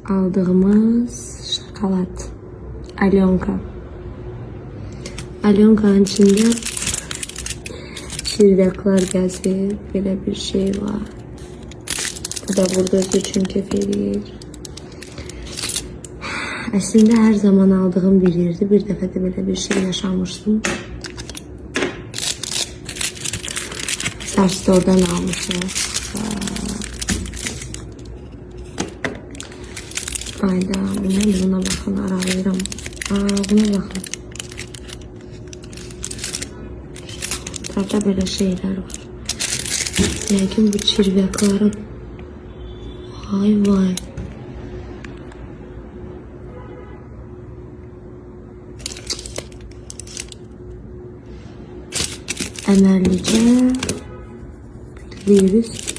aldığımız şokolad. Alyonka. Alyonkanın içinde çirdaklar gəzir. Belə bir şey var. Bu da burada üçün kefirir. Əslində hər zaman aldığım bir yerdi. Bir dəfə də belə bir şey yaşamışdım. Sarstor'dan almışım. Ayda buna bakın, aralayırım. Buna bakın. Tarafta böyle şeyler var. Lakin bu çirveklerin. Vay vay. Emerlice virüs